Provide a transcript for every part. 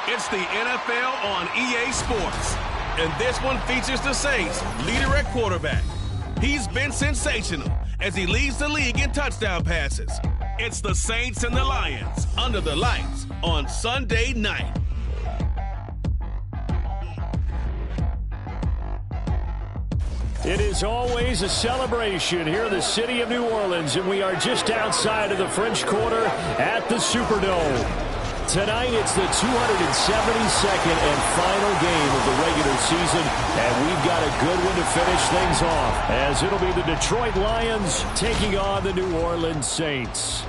It's the NFL on EA Sports, and this one features the Saints' leader at quarterback. He's been sensational as he leads the league in touchdown passes. It's the Saints and the Lions under the lights on Sunday night. It is always a celebration here in the city of New Orleans, and we are just outside of the French Quarter at the Superdome. Tonight, it's the 272nd and final game of the regular season, and we've got a good one to finish things off, as it'll be the Detroit Lions taking on the New Orleans Saints.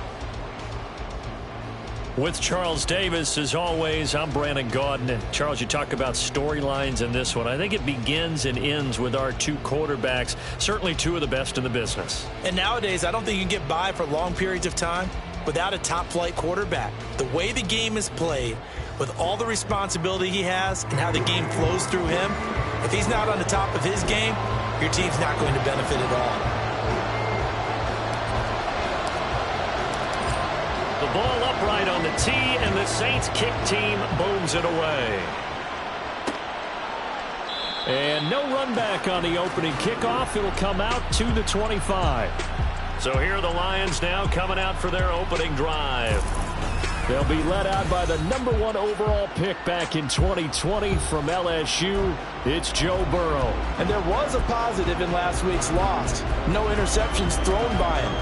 With Charles Davis, as always, I'm Brandon Gaudin. And Charles, you talk about storylines in this one. I think it begins and ends with our two quarterbacks, certainly two of the best in the business. And nowadays, I don't think you can get by for long periods of time without a top-flight quarterback. The way the game is played, with all the responsibility he has and how the game flows through him, if he's not on the top of his game, your team's not going to benefit at all. The ball upright on the tee, and the Saints kick team booms it away. And no run back on the opening kickoff. It'll come out to the 25. So here are the Lions now coming out for their opening drive. They'll be led out by the #1 overall pick back in 2020 from LSU. It's Joe Burrow. And there was a positive in last week's loss. No interceptions thrown by him.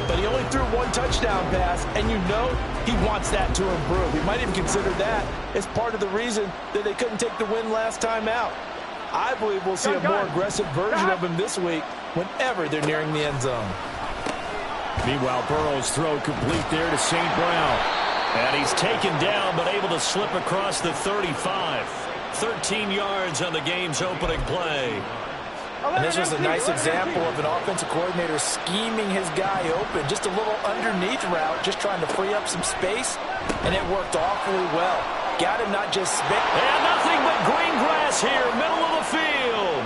But he only threw one touchdown pass, and you know he wants that to improve. He might even consider that as part of the reason that they couldn't take the win last time out. I believe we'll see a more aggressive version of him this week whenever they're nearing the end zone. Meanwhile, Burrow's throw complete there to St. Brown. And he's taken down but able to slip across the 35. 13 yards on the game's opening play. And this was a nice example of an offensive coordinator scheming his guy open. Just a little underneath route, just trying to free up some space. And it worked awfully well. Got him not just spit. And nothing but green grass here, middle of the field.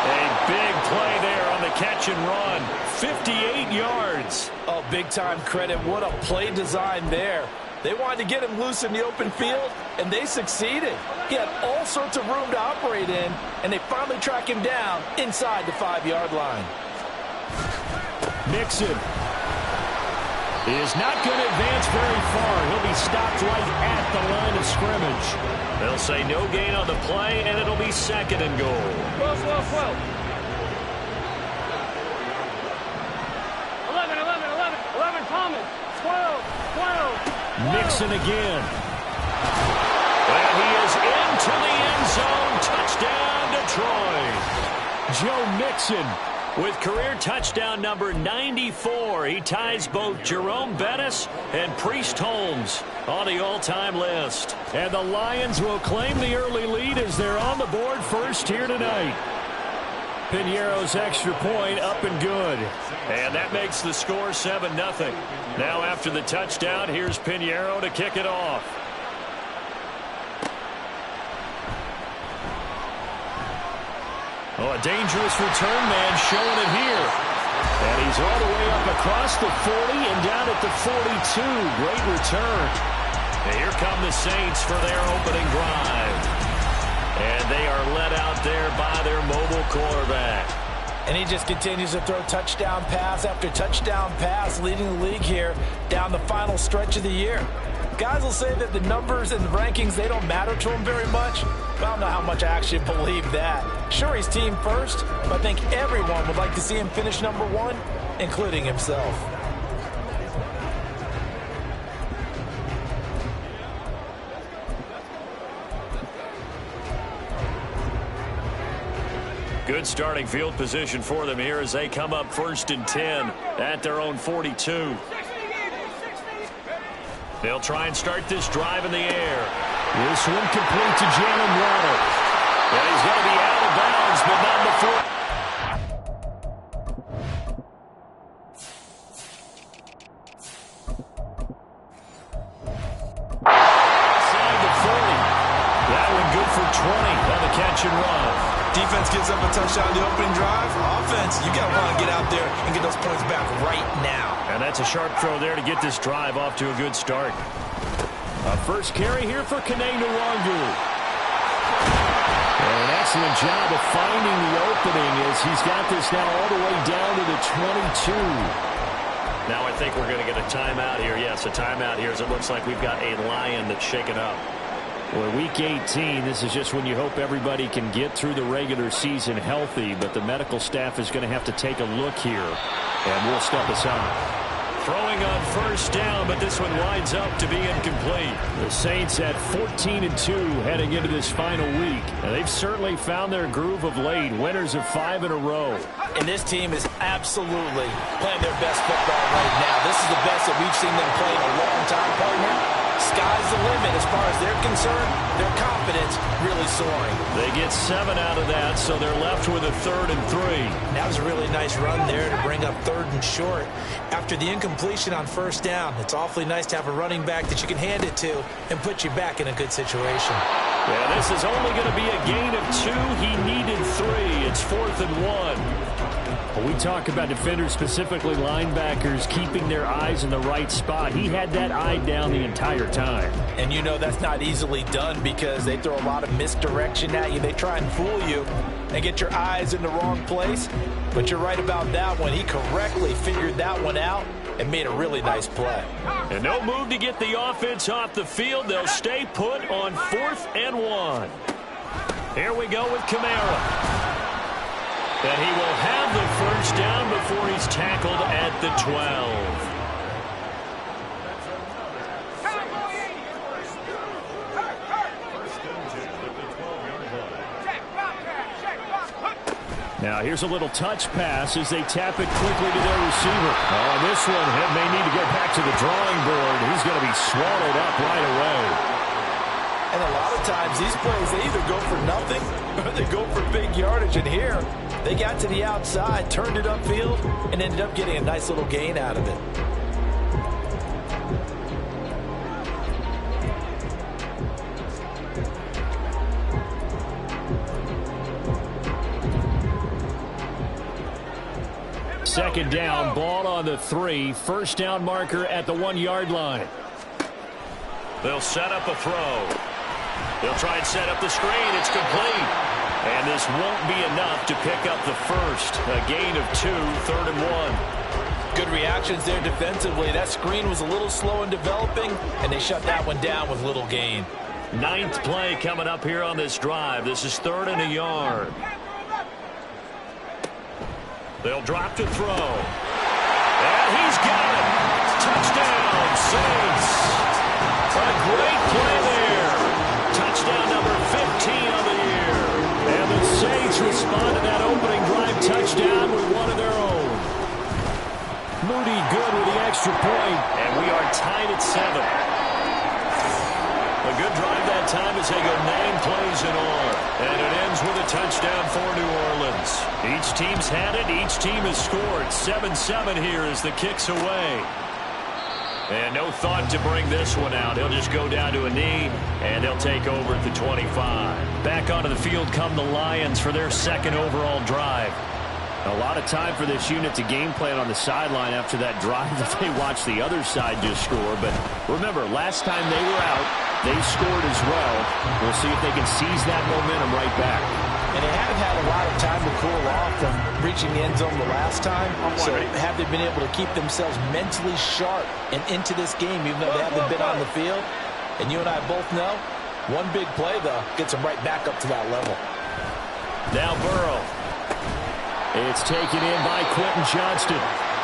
A big play there on the catch and run. 58 yards. Oh, big-time credit. What a play design there. They wanted to get him loose in the open field, and they succeeded. He had all sorts of room to operate in, and they finally track him down inside the 5-yard line. Mixon is not going to advance very far. He'll be stopped right at the line of scrimmage. They'll say no gain on the play, and it'll be 2nd and goal. 12. 11, Thomas. 12. Mixon again. And he is into the end zone. Touchdown, Detroit. Joe Mixon with career touchdown number 94. He ties both Jerome Bettis and Priest Holmes on the all-time list. And the Lions will claim the early lead as they're on the board first here tonight. Piñeiro's extra point up and good. And that makes the score 7-0. Now after the touchdown, here's Piñeiro to kick it off. Oh, a dangerous return man showing it here. And he's all the way up across the 40 and down at the 42. Great return. And here come the Saints for their opening drive. And they are led out there by their mobile quarterback. And he just continues to throw touchdown pass after touchdown pass, leading the league here down the final stretch of the year. Guys will say that the numbers and the rankings, they don't matter to him very much. But I don't know how much I actually believe that. Sure, he's team first, but I think everyone would like to see him finish number one, including himself. Good starting field position for them here as they come up 1st and 10 at their own 42. They'll try and start this drive in the air. This one complete to Jalen Waddle. And he's going to be out of bounds, but not before. Inside the 40. That one good for 20 on the catch and run. Defense gives up a touchdown the opening drive. Offense, you got to want to get out there and get those points back right now. And that's a sharp throw there to get this drive off to a good start. A first carry here for Kene Nwangu. An excellent job of finding the opening as he's got this now all the way down to the 22. Now I think we're going to get a timeout here. Yes, a timeout here as it looks like we've got a Lion that's shaken up. Well, week 18, this is just when you hope everybody can get through the regular season healthy, but the medical staff is going to have to take a look here, and we'll step aside. Throwing on first down, but this one winds up to be incomplete. The Saints at 14-2 heading into this final week, and they've certainly found their groove of late, winners of 5 in a row. And this team is absolutely playing their best football right now. This is the best that we've seen them play in a long time, partner. Sky's the limit as far as they're concerned. Their confidence really soaring. They get 7 out of that, so they're left with a 3rd and 3. That was a really nice run there to bring up 3rd and short. After the incompletion on first down, it's awfully nice to have a running back that you can hand it to and put you back in a good situation. Yeah, this is only going to be a gain of 2. He needed 3. It's 4th and 1. We talk about defenders, specifically linebackers, keeping their eyes in the right spot. He had that eye down the entire time. And you know that's not easily done because they throw a lot of misdirection at you. They try and fool you and get your eyes in the wrong place. But you're right about that one. He correctly figured that one out and made a really nice play. And no move to get the offense off the field. They'll stay put on 4th and 1. Here we go with Kamara. And he will have the first down before he's tackled at the 12. Now here's a little touch pass as they tap it quickly to their receiver. Oh, this one may need to go back to the drawing board. He's going to be swallowed up right away. And a lot of times these plays, they either go for nothing or they go for big yardage. And here, they got to the outside, turned it upfield, and ended up getting a nice little gain out of it. Second down, ball on the 3. First down marker at the 1-yard line. They'll set up a throw. They'll try and set up the screen. It's complete. And this won't be enough to pick up the first. A gain of 2, 3rd and 1. Good reactions there defensively. That screen was a little slow in developing, and they shut that one down with little gain. 9th play coming up here on this drive. This is 3rd and a yard. They'll drop to throw. And he's got it. Touchdown, Saints. A great play there. Touchdown number 15 on the year. And the Saints respond to that opening drive touchdown with one of their own. Moody good with the extra point. And we are tied at 7. A good drive that time as they go 9 plays in all. And it ends with a touchdown for New Orleans. Each team's had it. Each team has scored. 7-7 here as the kick's away. And no thought to bring this one out. He'll just go down to a knee, and they'll take over at the 25. Back onto the field come the Lions for their 2nd overall drive. A lot of time for this unit to game plan on the sideline after that drive that they watched the other side just score. But remember, last time they were out, they scored as well. We'll see if they can seize that momentum right back. And they haven't had a lot of time to cool off from reaching the end zone the last time. So have they been able to keep themselves mentally sharp and into this game, even though they haven't been on the field? And you and I both know, one big play, though, gets them right back up to that level. Now Burrow. It's taken in by Quentin Johnston.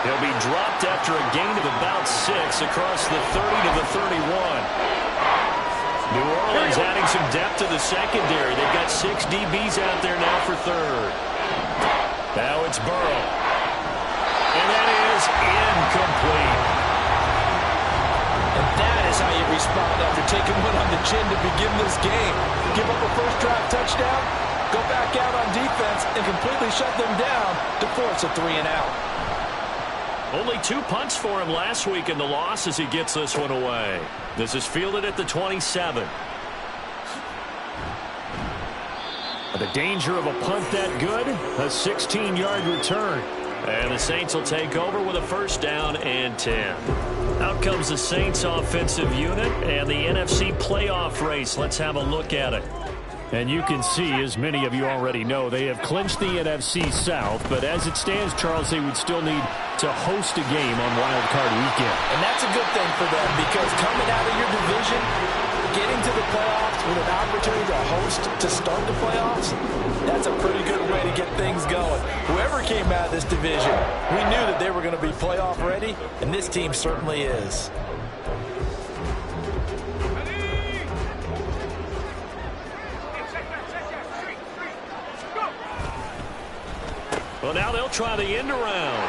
He'll be dropped after a gain of about 6 across the 30 to the 31. New Orleans adding some depth to the secondary. They've got 6 DBs out there now for third. Now it's Burrow. And that is incomplete. And that is how you respond after taking one on the chin to begin this game. Give up a first-drive touchdown, go back out on defense, and completely shut them down to force a 3-and-out. Only 2 punts for him last week in the loss as he gets this one away. This is fielded at the 27. The danger of a punt that good, a 16-yard return. And the Saints will take over with a first down and 10. Out comes the Saints offensive unit and the NFC playoff race. Let's have a look at it. And you can see, as many of you already know, they have clinched the NFC South. But as it stands, Charles, they would still need to host a game on Wild Card Weekend. And that's a good thing for them because coming out of your division, getting to the playoffs with an opportunity to host to start the playoffs, that's a pretty good way to get things going. Whoever came out of this division, we knew that they were going to be playoff ready, and this team certainly is. Well, now they'll try the end around.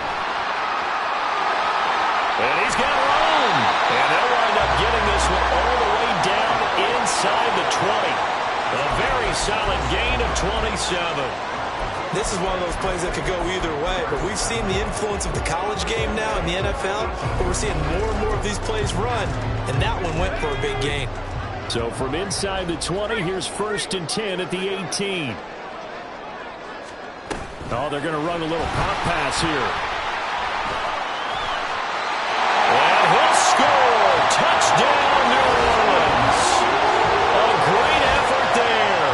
And he's got room. And they'll wind up getting this one all the way down inside the 20. A very solid gain of 27. This is one of those plays that could go either way, but we've seen the influence of the college game now in the NFL, but we're seeing more and more of these plays run, and that one went for a big gain. So from inside the 20, here's 1st and 10 at the 18. Oh, they're going to run a little pop pass here. And he'll score. Touchdown, New Orleans. A great effort there.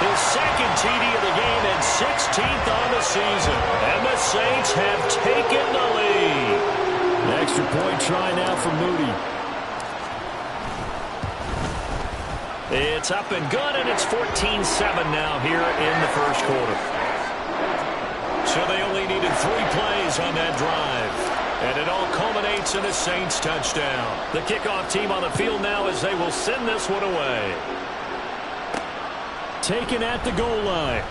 His second TD of the game and 16th on the season. And the Saints have taken the lead. An extra point try now for Moody. It's up and good, and it's 14-7 now here in the first quarter. So they only needed 3 plays on that drive. And it all culminates in a Saints touchdown. The kickoff team on the field now as they will send this one away. Taken at the goal line.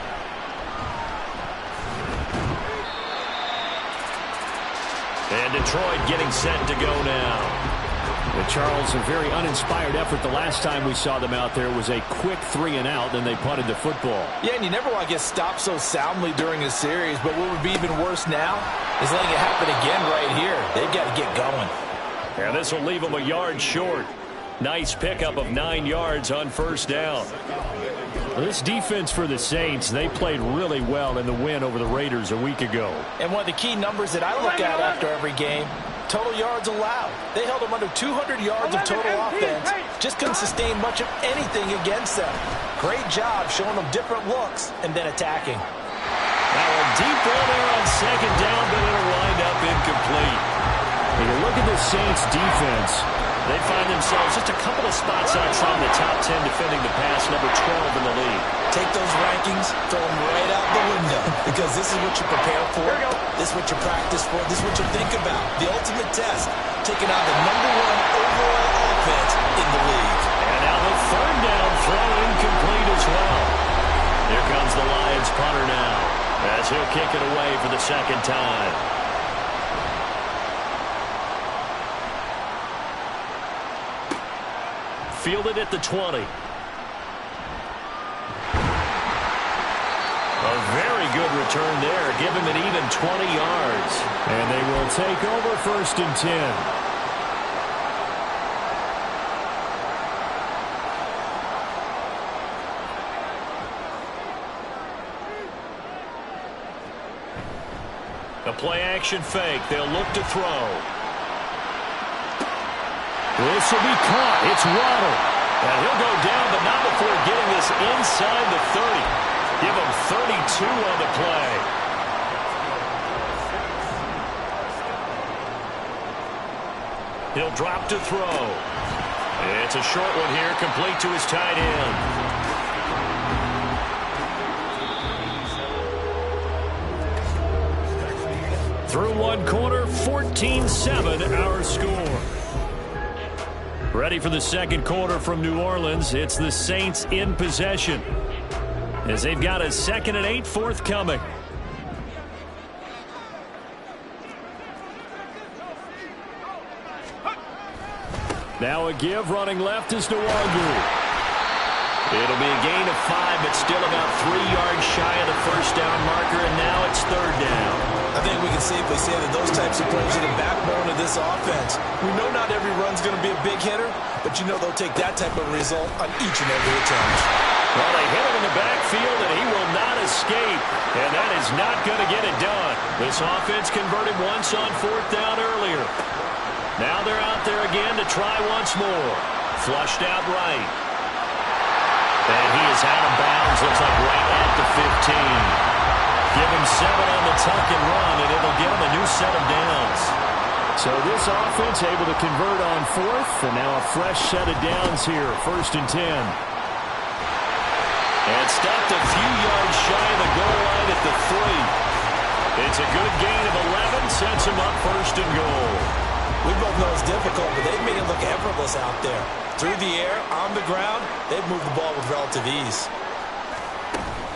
And Detroit getting set to go now. But Charles, a very uninspired effort the last time we saw them out there was a quick 3-and-out, then they punted the football. Yeah, and you never want to get stopped so soundly during a series, but what would be even worse now is letting it happen again right here. They've got to get going. And this will leave them a yard short. Nice pickup of 9 yards on first down. Well, this defense for the Saints, they played really well in the win over the Raiders a week ago. And one of the key numbers that I look at after every game, total yards allowed. They held them under 200 yards of total offense. Just couldn't sustain much of anything against them. Great job showing them different looks and then attacking. Now a deep ball there on second down, but it'll wind up incomplete. When you look at the Saints defense, they find themselves just a couple of spots outside the top 10 defending the pass, number 12 in the league. Take those rankings, throw them right out the window, because this is what you prepare for, this is what you practice for, this is what you think about. The ultimate test, taking out the number 1 overall offense in the league. And now the third down throw incomplete as well. Here comes the Lions punter now, as he'll kick it away for the second time. Fielded at the 20. A very good return there. Give him an even 20 yards. And they will take over 1st and 10. play action fake. They'll look to throw. This will be caught. It's Waddle. And he'll go down, but not before getting this inside the 30. Give him 32 on the play. He'll drop to throw. It's a short one here, complete to his tight end. Through one quarter, 14-7 our score. Ready for the second quarter from New Orleans. It's the Saints in possession, as they've got a 2nd and 8 forthcoming. Now a give, running left is Nwangu. It'll be a gain of 5, but still about 3 yards shy of the first down marker, and now it's 3rd down. I think we can safely say that those types of plays are the backbone of this offense. We know not every run's going to be a big hitter, but you know they'll take that type of result on each and every attempt. Well, they hit him in the backfield, and he will not escape, and that is not going to get it done. This offense converted once on 4th down earlier. Now they're out there again to try once more. Flushed out right. And he is out of bounds, looks like right at the 15. Give him 7 on the tuck and run, and it'll get him a new set of downs. So this offense able to convert on 4th, and now a fresh set of downs here, 1st and 10. And stopped a few yards shy of the goal line at the 3. It's a good gain of 11, sets him up 1st and goal. We both know it's difficult, but they've made it look effortless out there. Through the air, on the ground, they've moved the ball with relative ease.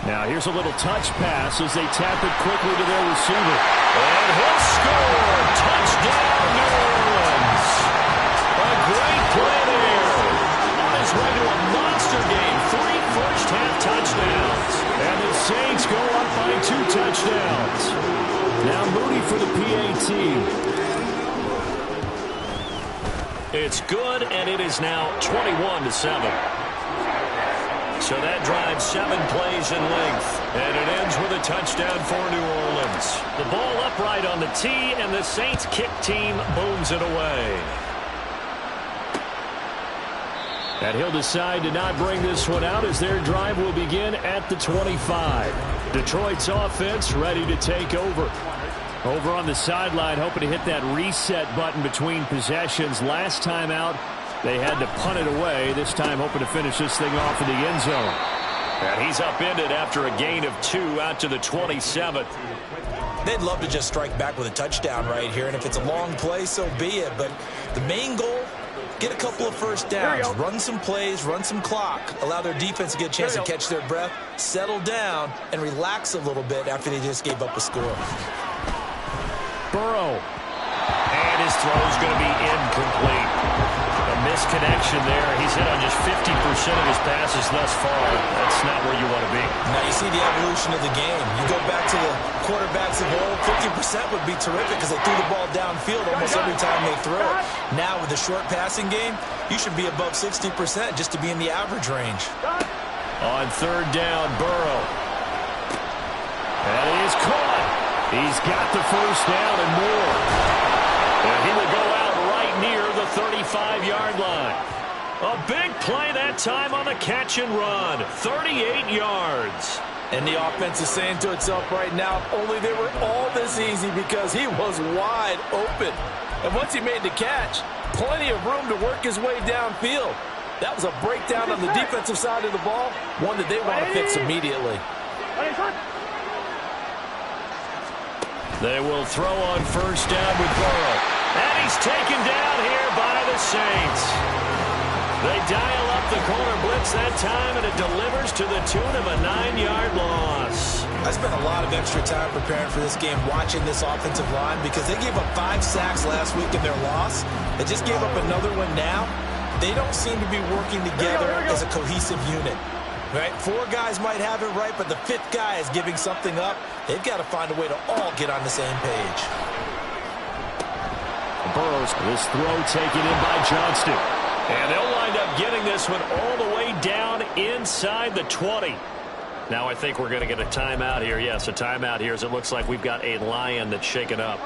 Now here's a little touch pass as they tap it quickly to their receiver. And he'll score! Touchdown, New Orleans! A great play there. On his way to a monster game. 3 first-half touchdowns. And the Saints go up by 2 touchdowns. Now Moody for the PAT. It's good, and it is now 21-7. So that drives 7 plays in length, and it ends with a touchdown for New Orleans. The ball upright on the tee, and the Saints kick team booms it away. And he'll decide to not bring this one out as their drive will begin at the 25. Detroit's offense ready to take over. Over on the sideline, hoping to hit that reset button between possessions. Last time out, they had to punt it away. This time, hoping to finish this thing off in the end zone. And he's upended after a gain of 2 out to the 27th. They'd love to just strike back with a touchdown right here, and if it's a long play, so be it. But the main goal, get a couple of first downs, run some plays, run some clock, allow their defense to get a chance to catch their breath, settle down, and relax a little bit after they just gave up a score. Burrow. And his throw is going to be incomplete. A misconnection there. He's hit on just 50% of his passes thus far. That's not where you want to be. Now you see the evolution of the game. You go back to the quarterbacks of old, 50% would be terrific because they threw the ball downfield almost every time they threw it. Now with the short passing game, you should be above 60% just to be in the average range. On 3rd down, Burrow. And he is caught. He's got the first down and more. And he will go out right near the 35-yard line. A big play that time on the catch and run. 38 yards. And the offense is saying to itself right now, if only they were all this easy because he was wide open. And once he made the catch, plenty of room to work his way downfield. That was a breakdown on the defensive side of the ball, one that they want to fix immediately. They will throw on 1st down with Burrow. And he's taken down here by the Saints. They dial up the corner blitz that time, and it delivers to the tune of a 9-yard loss. I spent a lot of extra time preparing for this game, watching this offensive line, because they gave up 5 sacks last week in their loss. They just gave up another one now. They don't seem to be working together as a cohesive unit. Right? 4 guys might have it right, but the 5th guy is giving something up. They've got to find a way to all get on the same page. Burrows, this throw taken in by Johnston. And they'll wind up getting this one all the way down inside the 20. Now I think we're going to get a timeout here. Yes, a timeout here as it looks like we've got a Lion that's shaken up.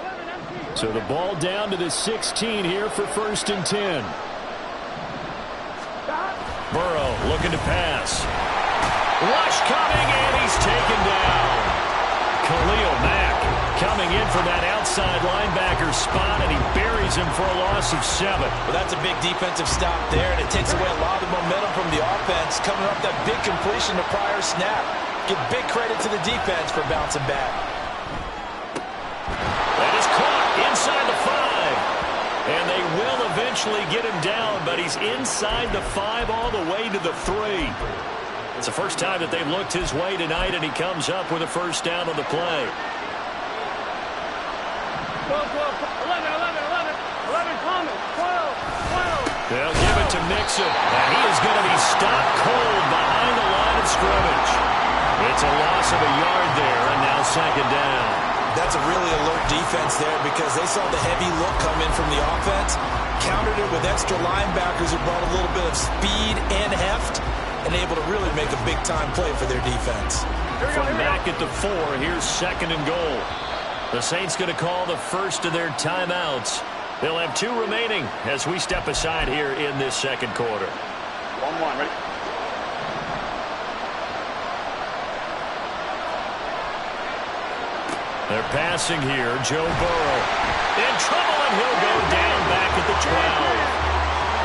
So the ball down to the 16 here for 1st and 10. Burrow looking to pass. Rush coming, and he's taken down. Khalil Mack coming in for that outside linebacker spot, and he buries him for a loss of 7. Well, that's a big defensive stop there, and it takes away a lot of the momentum from the offense coming off that big completion the prior snap. Give big credit to the defense for bouncing back. That is caught inside the 5. And they will eventually get him down, but he's inside the 5 all the way to the 3. It's the first time that they've looked his way tonight, and he comes up with a first down on the play. 12, 11, 11 Thomas, 12. They'll give it to Mixon, and he is going to be stopped cold behind the line of scrimmage. It's a loss of a yard there, and now 2nd down. That's a really alert defense there because they saw the heavy look come in from the offense, countered it with extra linebackers who brought a little bit of speed and heft, and able to really make a big-time play for their defense. From back at the 4, here's 2nd and goal. The Saints going to call the first of their timeouts. They'll have 2 remaining as we step aside here in this 2nd quarter. 1-1, ready? They're passing here. Joe Burrow in trouble, and he'll go down back at the 12.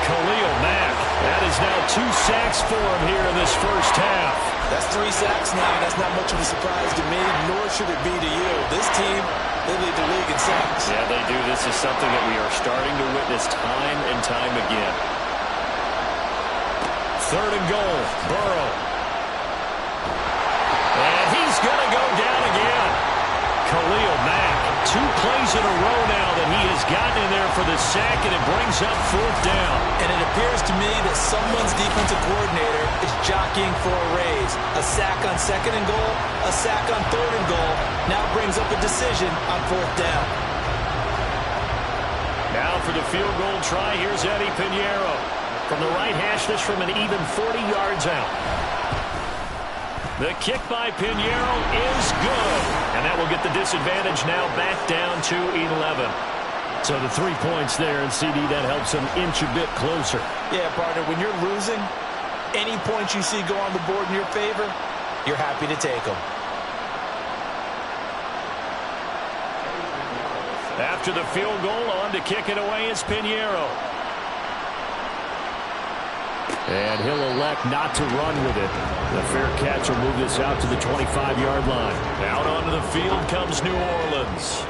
Khalil Mack, that is now 2 sacks for him here in this first half. That's 3 sacks now. That's not much of a surprise to me, nor should it be to you. This team, they lead the league in sacks. Yeah, they do. This is something that we are starting to witness time and time again. 3rd and goal, Burrow. And he's going to go down again. Khalil Mack, 2 plays in a row now that he has gotten in there for the sack, and it brings up 4th down. And it appears to me that someone's defensive coordinator is jockeying for a raise. A sack on 2nd and goal, a sack on 3rd and goal, now brings up a decision on 4th down. Now for the field goal try, here's Eddie Pinheiro. From the right hash, this from an even 40 yards out. The kick by Pinheiro is good. And that will get the disadvantage now back down to 11. So the 3 points there, and CD, that helps them inch a bit closer. Yeah, partner, when you're losing, any points you see go on the board in your favor, you're happy to take them. After the field goal, on to kick it away is Pinheiro. And he'll elect not to run with it. The fair catch will move this out to the 25-yard line. Out onto the field comes New Orleans.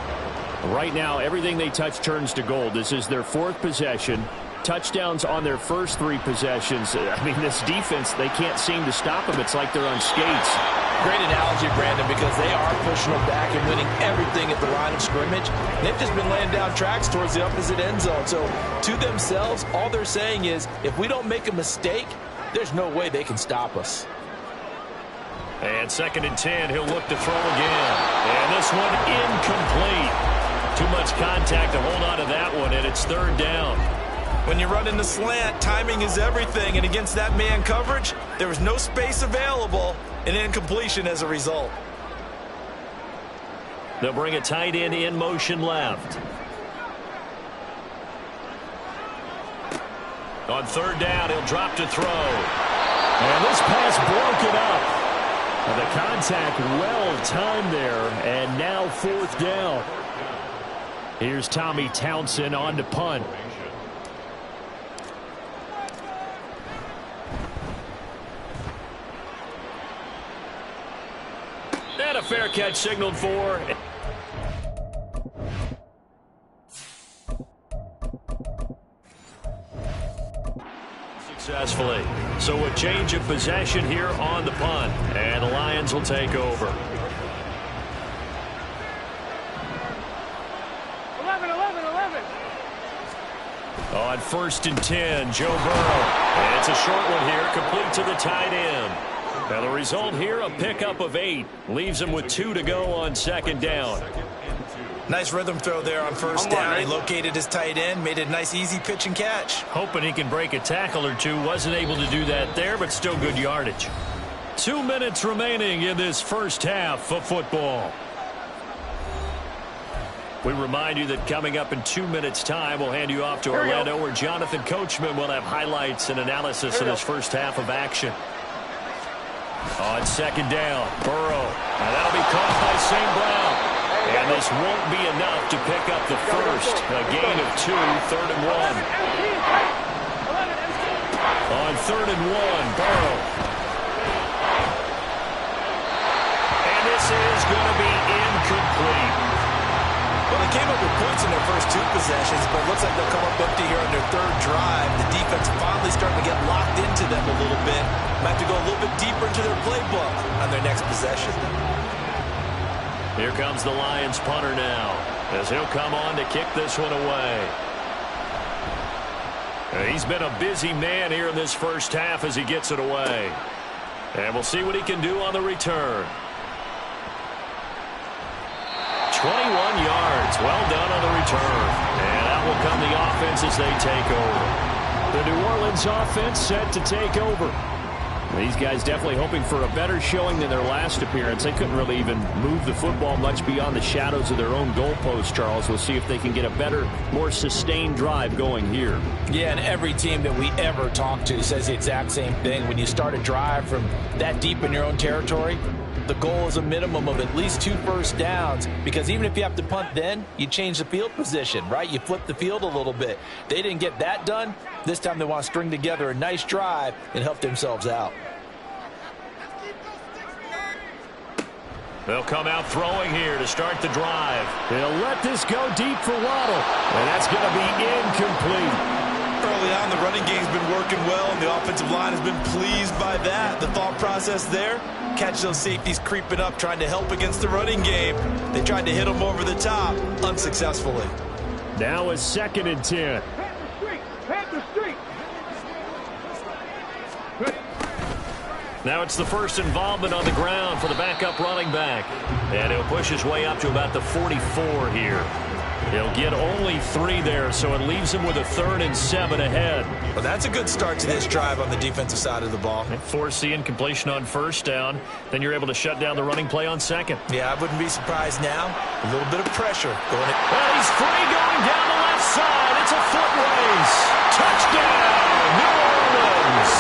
Right now, everything they touch turns to gold. This is their 4th possession. Touchdowns on their first 3 possessions. I mean, this defense, they can't seem to stop them. It's like they're on skates. Great analogy, Brandon, because they are pushing them back and winning everything at the line of scrimmage. They've just been laying down tracks towards the opposite end zone. So to themselves, all they're saying is, if we don't make a mistake, there's no way they can stop us. And 2nd and 10, he'll look to throw again. And this one incomplete. Too much contact to hold on to that one, and it's 3rd down. When you run in the slant, timing is everything, and against that man coverage, there was no space available, and incompletion as a result. They'll bring a tight end in motion left. On 3rd down, he'll drop to throw. And this pass broken up. The contact well timed there, and now 4th down. Here's Tommy Townsend on to punt. And a fair catch signaled for. Successfully. So a change of possession here on the punt. And the Lions will take over. 11. On 1st and 10, Joe Burrow. And it's a short one here, complete to the tight end. Now the result here, a pickup of 8. Leaves him with 2 to go on 2nd down. Nice rhythm throw there on 1st down. He located his tight end, made a nice easy pitch and catch. Hoping he can break a tackle or 2. Wasn't able to do that there, but still good yardage. 2 minutes remaining in this first half of football. We remind you that coming up in 2 minutes' time, we'll hand you off to Orlando, where Jonathan Coachman will have highlights and analysis of this first half of action. On second down, Burrow. And that'll be caught by St. Brown. And this won't be enough to pick up the first. A gain of 2, 3rd and 1. On 3rd and 1, Burrow. And this is going to be incomplete. Well, they came up with points in their first 2 possessions, but it looks like they'll come up empty here on their 3rd drive. The defense finally starting to get locked into them a little bit. Might have to go a little bit deeper into their playbook on their next possession. Here comes the Lions punter now, as he'll come on to kick this one away. He's been a busy man here in this first half as he gets it away. And we'll see what he can do on the return. 21 yards. Well done on the return. And out will come the offense as they take over. The New Orleans offense set to take over. These guys definitely hoping for a better showing than their last appearance. They couldn't really even move the football much beyond the shadows of their own goalpost, Charles. We'll see if they can get a better, more sustained drive going here. Yeah, and every team that we ever talk to says the exact same thing. When you start a drive from that deep in your own territory, the goal is a minimum of at least 2 first downs, because even if you have to punt then, you change the field position, right? You flip the field a little bit. They didn't get that done. This time they want to string together a nice drive and help themselves out. They'll come out throwing here to start the drive. They'll let this go deep for Waddle, and that's going to be incomplete. Early on, the running game's been working well, and the offensive line has been pleased by that. The thought process there, catch those safeties creeping up, trying to help against the running game. They tried to hit them over the top, unsuccessfully. Now a 2nd and 10. Now it's the first involvement on the ground for the backup running back. And he'll push his way up to about the 44 here. He'll get only 3 there, so it leaves him with a 3rd and 7 ahead. Well, that's a good start to this drive on the defensive side of the ball. Force the incompletion on first down. Then you're able to shut down the running play on second. Yeah, I wouldn't be surprised now. A little bit of pressure going in. Well, he's free going down the left side. It's a foot race. Touchdown, New Orleans.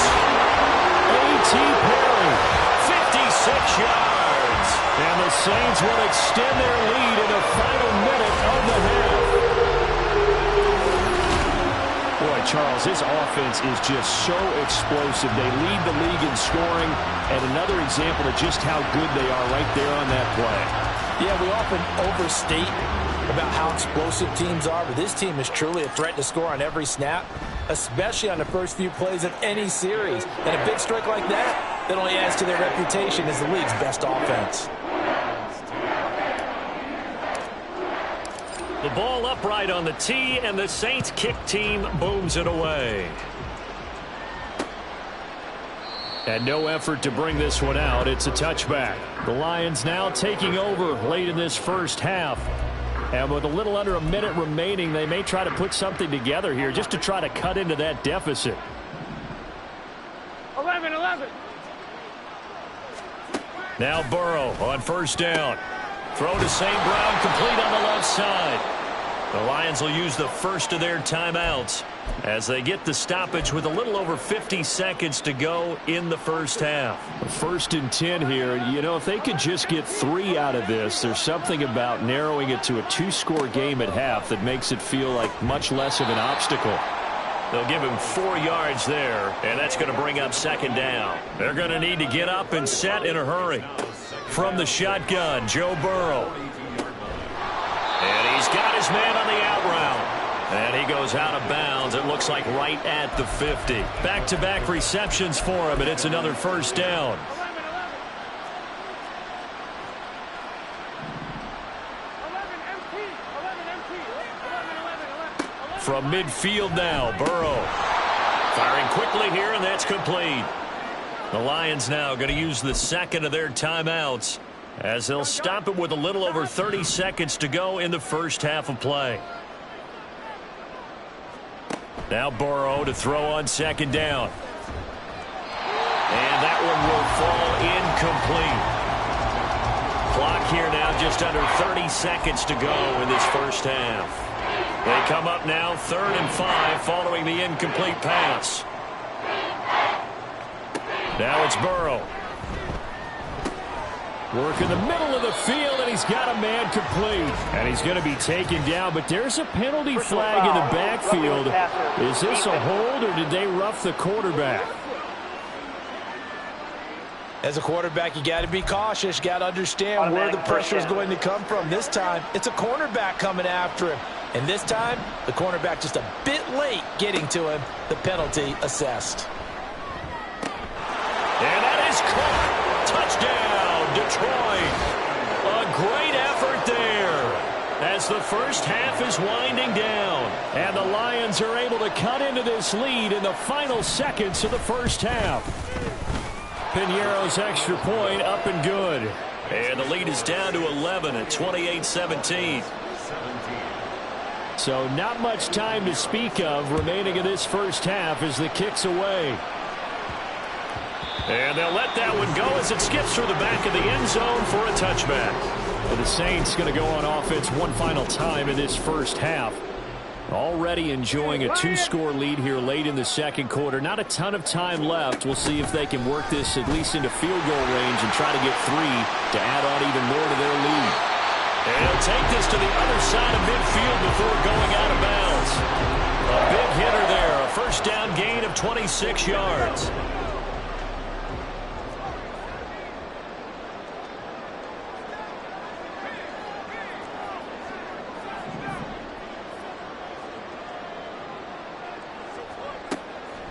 A.T. Perry. 56 yards. And the Saints will extend their lead in the final minute of the half. Boy, Charles, this offense is just so explosive. They lead the league in scoring, and another example of just how good they are right there on that play. Yeah, we often overstate about how explosive teams are, but this team is truly a threat to score on every snap, especially on the first few plays of any series. And a big strike like that only adds to their reputation as the league's best offense. The ball upright on the tee, and the Saints kick team booms it away. And no effort to bring this one out. It's a touchback. The Lions now taking over late in this first half. And with a little under a minute remaining, they may try to put something together here just to try to cut into that deficit. 11. Now Burrow on first down. Throw to St. Brown, complete on the left side. The Lions will use the first of their timeouts as they get the stoppage with a little over 50 seconds to go in the first half. 1st and 10 here. You know, if they could just get 3 out of this, there's something about narrowing it to a 2-score game at half that makes it feel like much less of an obstacle. They'll give him 4 yards there, and that's going to bring up 2nd down. They're going to need to get up and set in a hurry. From the shotgun, Joe Burrow. And he's got his man on the out route. And he goes out of bounds, it looks like right at the 50. Back-to-back receptions for him, and it's another first down. From midfield now, Burrow. Firing quickly here, and that's complete. The Lions now going to use the 2nd of their timeouts as they'll stop it with a little over 30 seconds to go in the first half of play. Now Burrow to throw on 2nd down. And that one will fall incomplete. Clock here now just under 30 seconds to go in this first half. They come up now 3rd and 5 following the incomplete pass. Now it's Burrow. Work in the middle of the field, and he's got a man complete. And he's going to be taken down, but there's a penalty flag in the backfield. Is this a hold, or did they rough the quarterback? As a quarterback, you got to be cautious. You got to understand where the pressure is going to come from. This time, it's a cornerback coming after him. And this time, the cornerback just a bit late getting to him. The penalty assessed. And that is caught. Touchdown, Detroit. A great effort there as the first half is winding down. And the Lions are able to cut into this lead in the final seconds of the first half. Piñeiro's extra point up and good. And the lead is down to 11 at 28-17. So not much time to speak of remaining in this first half as the kick's away. And they'll let that one go as it skips through the back of the end zone for a touchback. Well, the Saints going to go on offense one final time in this first half. Already enjoying a 2-score lead here late in the second quarter. Not a ton of time left. We'll see if they can work this at least into field goal range and try to get 3 to add on even more to their lead. And he'll take this to the other side of midfield before going out of bounds. A big hitter there. A first down gain of 26 yards.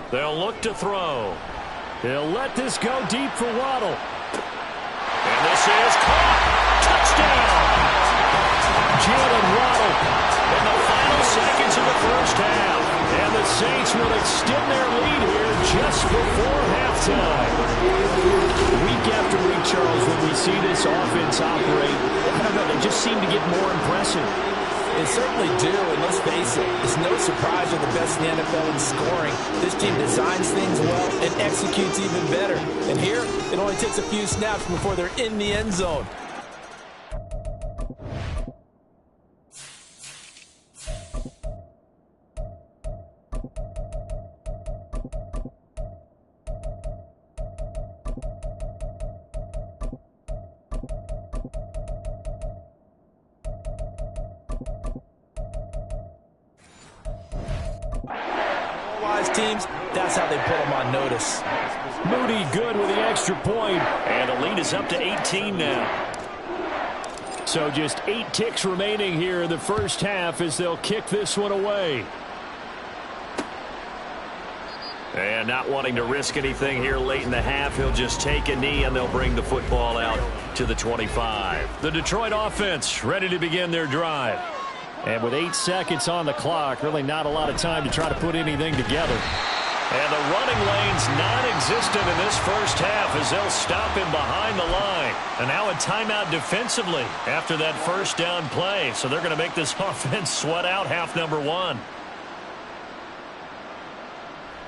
They'll look to throw. They'll let this go deep for Waddle. And this is caught. Touchdown. Jalen Waddle. In the final seconds of the first half. And the Saints will extend their lead here just before halftime. Week after week, Charles, when we see this offense operate, I don't know, they just seem to get more impressive. They certainly do, and let's face it, it's no surprise they're the best in the NFL in scoring. This team designs things well and executes even better. And here, it only takes a few snaps before they're in the end zone. Teams, that's how they put them on notice. Moody good with the extra point. And the lead is up to 18 now. So just 8 ticks remaining here in the first half as they'll kick this one away. And not wanting to risk anything here late in the half, he'll just take a knee and they'll bring the football out to the 25. The Detroit offense ready to begin their drive. And with 8 seconds on the clock, really not a lot of time to try to put anything together. And the running lane's non-existent in this first half as they'll stop him behind the line. And now a timeout defensively after that first down play. So they're going to make this offense sweat out half number 1.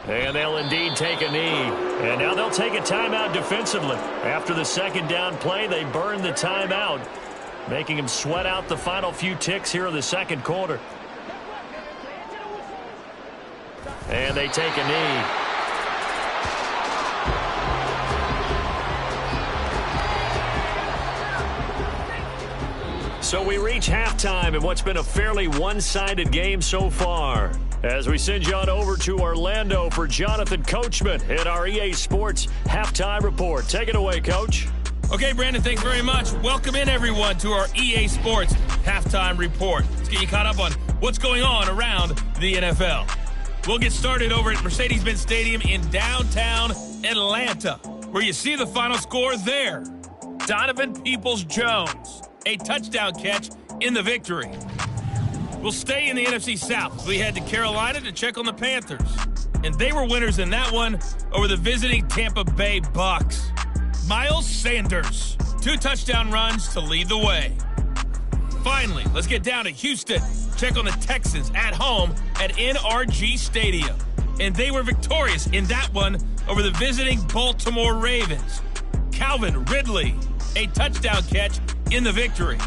And they'll indeed take a knee. And now they'll take a timeout defensively. After the second down play, they burn the timeout, making him sweat out the final few ticks here in the second quarter. And they take a knee. So we reach halftime in what's been a fairly one-sided game so far. As we send you on over to Orlando for Jonathan Coachman in our EA Sports Halftime Report. Take it away, Coach. Okay, Brandon, thanks very much. Welcome in, everyone, to our EA Sports Halftime Report. Let's get you caught up on what's going on around the NFL. We'll get started over at Mercedes-Benz Stadium in downtown Atlanta, where you see the final score there. Donovan Peoples-Jones, a touchdown catch in the victory. We'll stay in the NFC South. We head to Carolina to check on the Panthers. And they were winners in that one over the visiting Tampa Bay Bucks. Miles Sanders, 2 touchdown runs to lead the way. Finally, let's get down to Houston. Check on the Texans at home at NRG Stadium. And they were victorious in that one over the visiting Baltimore Ravens. Calvin Ridley, a touchdown catch in the victory.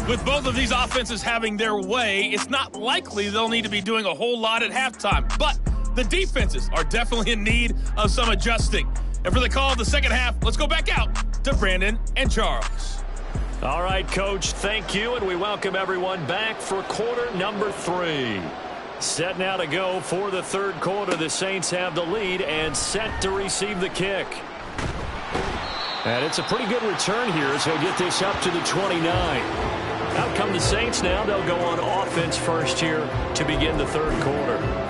With both of these offenses having their way, it's not likely they'll need to be doing a whole lot at halftime. But the defenses are definitely in need of some adjusting. And for the call of the second half, let's go back out to Brandon and Charles. All right, Coach, thank you, and we welcome everyone back for quarter number 3. Set now to go for the third quarter. The Saints have the lead and set to receive the kick. And it's a pretty good return here as he'll get this up to the 29. Out come the Saints now. They'll go on offense first here to begin the third quarter.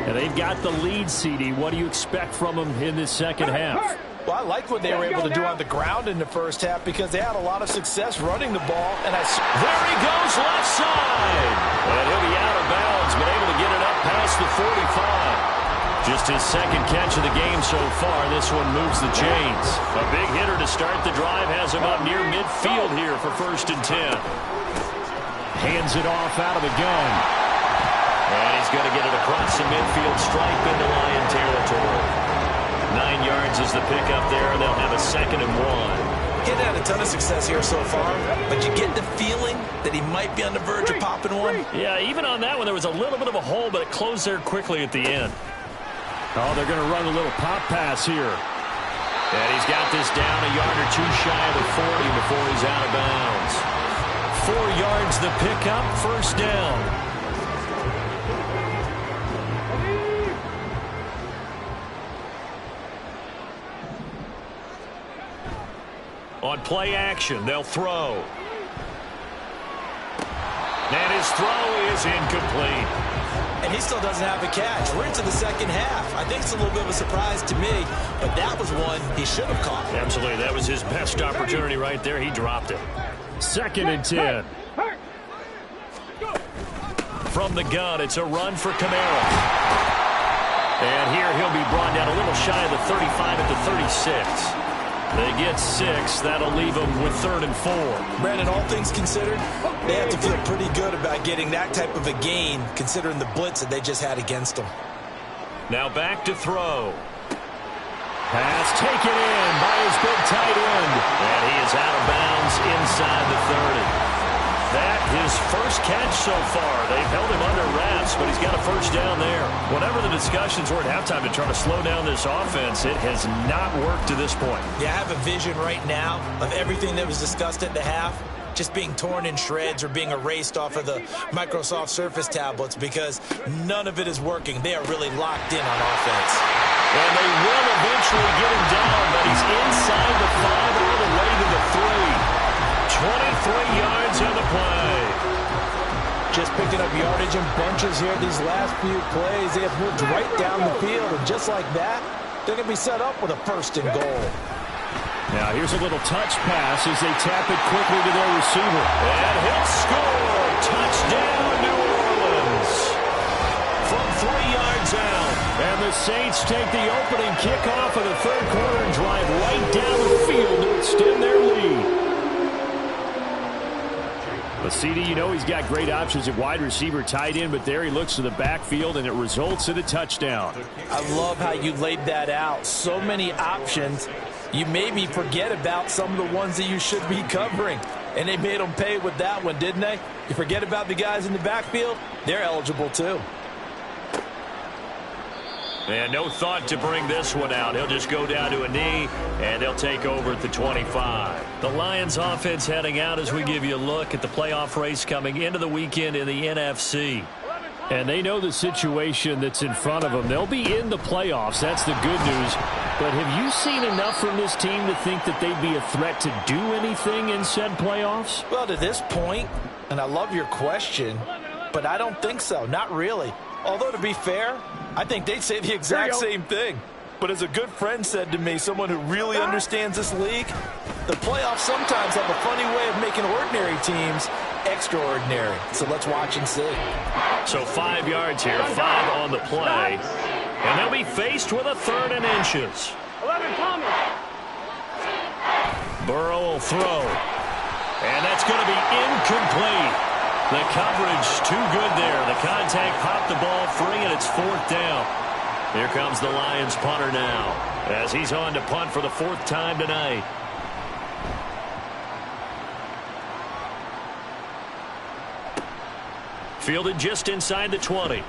And they've got the lead, CD. What do you expect from them in this second half? Well, I like what they were able to do on the ground in the first half because they had a lot of success running the ball. And there he goes left side. And he'll be out of bounds, but able to get it up past the 45. Just his second catch of the game so far. This one moves the chains. A big hitter to start the drive has him up near midfield here for 1st and 10. Hands it off out of the gun. And he's going to get it across the midfield stripe into Lion territory. 9 yards is the pickup there. They'll have a 2nd and 1. He's had a ton of success here so far, but you get the feeling that he might be on the verge of popping one. Yeah, even on that one, there was a little bit of a hole, but it closed there quickly at the end. Oh, they're going to run a little pop pass here. And he's got this down a yard or 2 shy of the 40 before he's out of bounds. 4 yards the pickup, 1st down. On play action, they'll throw. And his throw is incomplete. And he still doesn't have a catch. We're into the second half. I think it's a little bit of a surprise to me, but that was one he should have caught. Absolutely. That was his best opportunity right there. He dropped it. 2nd and 10. From the gun, it's a run for Kamara. And here he'll be brought down a little shy of the 35 at the 36. They get 6. That'll leave them with 3rd and 4. Brandon, all things considered, they have to feel pretty good about getting that type of a gain, considering the blitz that they just had against them. Now back to throw. Pass taken in by his big tight end. And he is out of bounds inside the 30. That his first catch so far. They've held him under wraps, but he's got a 1st down there. Whatever the discussions were at halftime to try to slow down this offense, it has not worked to this point. Yeah, I have a vision right now of everything that was discussed at the half just being torn in shreds or being erased off of the Microsoft Surface tablets because none of it is working. They are really locked in on offense. And they will eventually get him down, but he's inside the 5 all the way to the 3. 23 yards on the play. Just picking up yardage in bunches here these last few plays. They have moved right down the field, and just like that, they're going to be set up with a 1st and goal. Now here's a little touch pass as they tap it quickly to their receiver. And he'll score. Touchdown, New Orleans. From 3 yards out. And the Saints take the opening kickoff of the third quarter and drive right down the field to extend their lead. But CD, you know he's got great options at wide receiver, tight end, but there he looks to the backfield, and it results in a touchdown. I love how you laid that out. So many options. You maybe forget about some of the ones that you should be covering. And they made them pay with that one, didn't they? You forget about the guys in the backfield, they're eligible too. And no thought to bring this one out. He'll just go down to a knee, and they'll take over at the 25. The Lions offense heading out as we give you a look at the playoff race coming into the weekend in the NFC. And they know the situation that's in front of them. They'll be in the playoffs. That's the good news. But have you seen enough from this team to think that they'd be a threat to do anything in said playoffs? Well, to this point, and I love your question, but I don't think so. Not really. Although, to be fair, I think they'd say the exact same thing. But as a good friend said to me, someone who really understands this league, the playoffs sometimes have a funny way of making ordinary teams extraordinary. So let's watch and see. So 5 yards here, 5 on the play. And they'll be faced with a 3rd and inches. 11 coming. Burrow will throw. And that's going to be incomplete. The coverage too good there. The contact popped the ball free, and it's 4th down. Here comes the Lions punter now, as he's on to punt for the 4th time tonight. Fielded just inside the 20.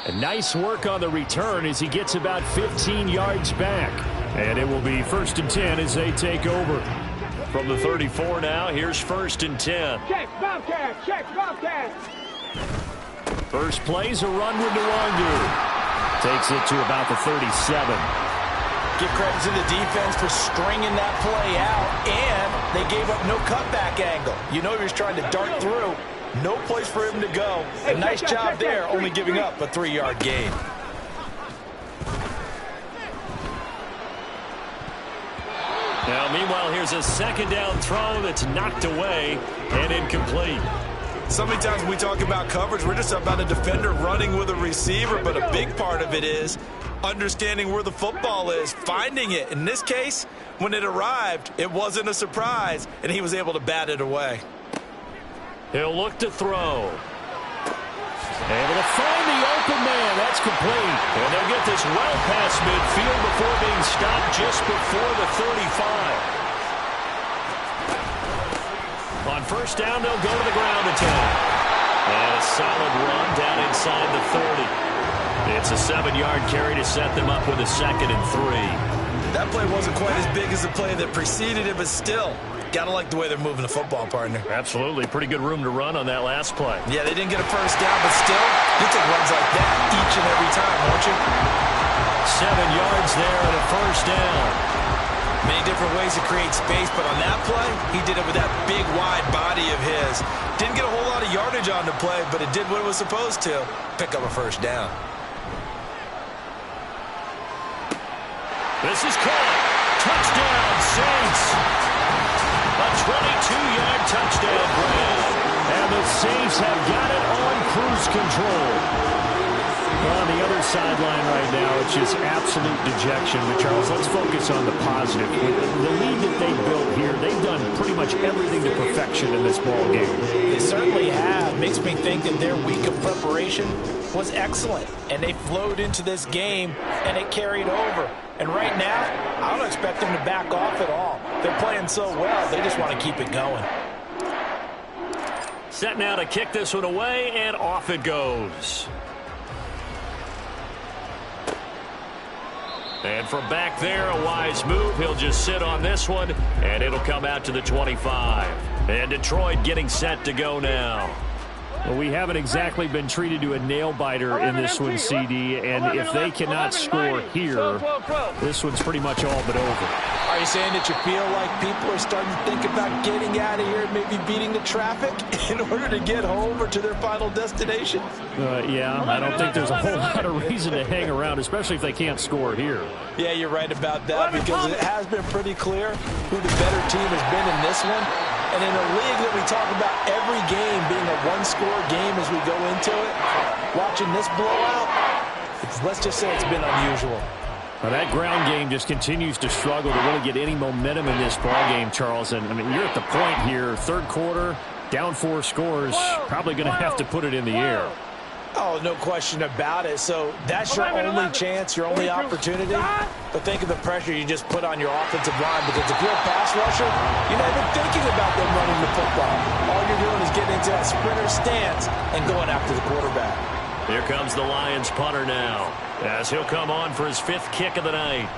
And nice work on the return as he gets about 15 yards back. And it will be 1st and 10 as they take over. From the 34 now, here's 1st and 10. Check, Bobcat, check, Bobcat. First play's a run with Nwangu. Takes it to about the 37. Give credit to the defense for stringing that play out, and they gave up no cutback angle. You know he was trying to dart through. No place for him to go. A nice job there, only giving up a 3-yard gain. Now, meanwhile, here's a 2nd down throw that's knocked away and incomplete. So many times when we talk about coverage, we're just about a defender running with a receiver, but a big part of it is understanding where the football is, finding it. In this case, when it arrived, it wasn't a surprise, and he was able to bat it away. He'll look to throw. Able to find the open man. That's complete. And they'll get this well past midfield before being stopped just before the 35. On 1st down, they'll go to the ground attack. And a solid run down inside the 30. It's a 7-yard carry to set them up with a 2nd and 3. That play wasn't quite as big as the play that preceded it, but still, gotta like the way they're moving the football, partner. Absolutely. Pretty good room to run on that last play. Yeah, they didn't get a 1st down, but still, you take runs like that each and every time, won't you? 7 yards there and a 1st down. Many different ways to create space, but on that play, he did it with that big, wide body of his. Didn't get a whole lot of yardage on the play, but it did what it was supposed to. Pick up a 1st down. This is caught. Touchdown, Saints. A 22-yard touchdown grab. And the Saints have got it on cruise control. On the other sideline right now, it's just absolute dejection. But, Charles, let's focus on the positive. The lead that they built here, they've done pretty much everything to perfection in this ball game. They certainly have. Makes me think that their week of preparation was excellent. And they flowed into this game, and it carried over. And right now, I don't expect them to back off at all. They're playing so well, they just want to keep it going. Set now to kick this one away, and off it goes. And from back there, a wise move. He'll just sit on this one, and it'll come out to the 25. And Detroit getting set to go now. Well, we haven't exactly been treated to a nail-biter in this one, CD, and if they cannot score here, this one's pretty much all but over. Are you saying that you feel like people are starting to think about getting out of here, maybe beating the traffic in order to get home or to their final destination? Yeah, I don't think there's a whole lot of reason to hang around, especially if they can't score here. Yeah, you're right about that, because it has been pretty clear who the better team has been in this one. And in a league that we talk about every game being a one-score game as we go into it, watching this blowout, let's just say it's been unusual. Well, that ground game just continues to struggle to really get any momentum in this ball game, Charles. And I mean, you're at the point here, 3rd quarter, down 4 scores, probably going to have to put it in the air. Oh, no question about it. So that's your only chance, your only opportunity. But think of the pressure you just put on your offensive line, because if you're a pass rusher, you're not even thinking about them running the football. All you're doing is getting into that sprinter stance and going after the quarterback. Here comes the Lions punter now, as he'll come on for his 5th kick of the night.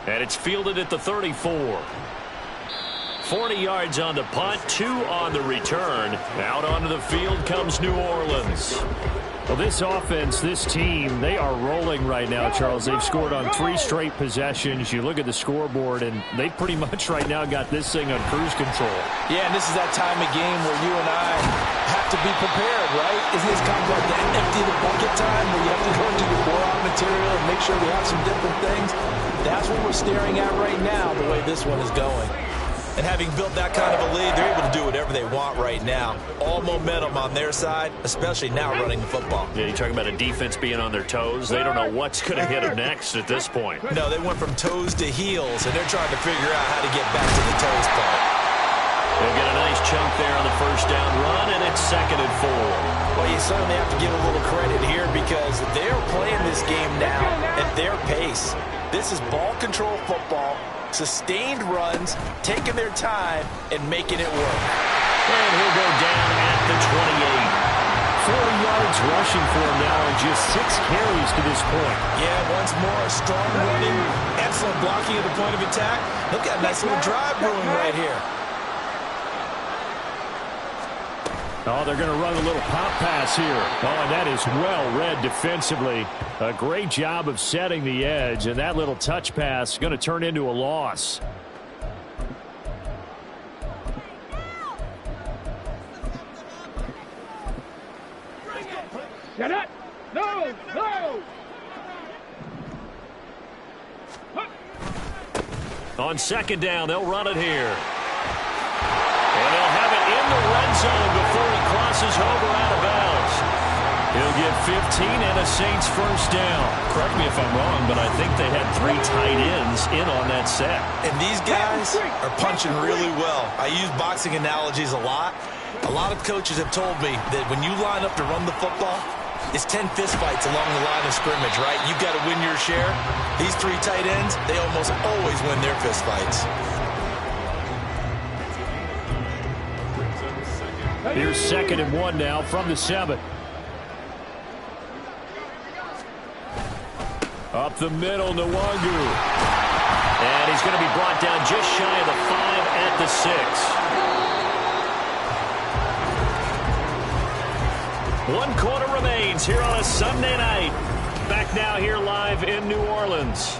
And it's fielded at the 34. 40 yards on the punt, 2 on the return. Out onto the field comes New Orleans. Well, this offense, this team, they are rolling right now, Charles. They've scored on 3 straight possessions. You look at the scoreboard, and they pretty much right now got this thing on cruise control. Yeah, and this is that time of game where you and I have to be prepared, right? Isn't this kind of like that empty the bucket time where you have to go into your blowout material and make sure we have some different things? That's what we're staring at right now, the way this one is going. And having built that kind of a lead, they're able to do whatever they want right now. All momentum on their side, especially now running the football. Yeah, you're talking about a defense being on their toes. They don't know what's going to hit them next at this point. No, they went from toes to heels, and they're trying to figure out how to get back to the toes part. They'll get a nice chunk there on the first down run, and it's 2nd and 4. Well, you certainly have to give a little credit here because they're playing this game now at their pace. This is ball control football, sustained runs, taking their time, and making it work. And he'll go down at the 28. 4 yards rushing for him now and just 6 carries to this point. Yeah, once more, strong running, excellent blocking at the point of attack. Look at a nice little drive brewing right here. Oh, they're going to run a little pop pass here. Oh, and that is well read defensively. A great job of setting the edge, and that little touch pass is going to turn into a loss. Get it! No! No! On 2nd down, they'll run it here. And they'll have it in the red zone before he crosses over out of bounds. He'll get 15 and a Saints first down. Correct me if I'm wrong, but I think they had 3 tight ends in on that set. And these guys are punching really well. I use boxing analogies a lot. A lot of coaches have told me that when you line up to run the football, it's 10 fistfights along the line of scrimmage, right? You've got to win your share. These 3 tight ends, they almost always win their fistfights. Here's 2nd and 1 now from the 7. Up the middle, Nwangu. And he's going to be brought down just shy of the 5 at the 6. 1 quarter remains here on a Sunday night. Back now here live in New Orleans.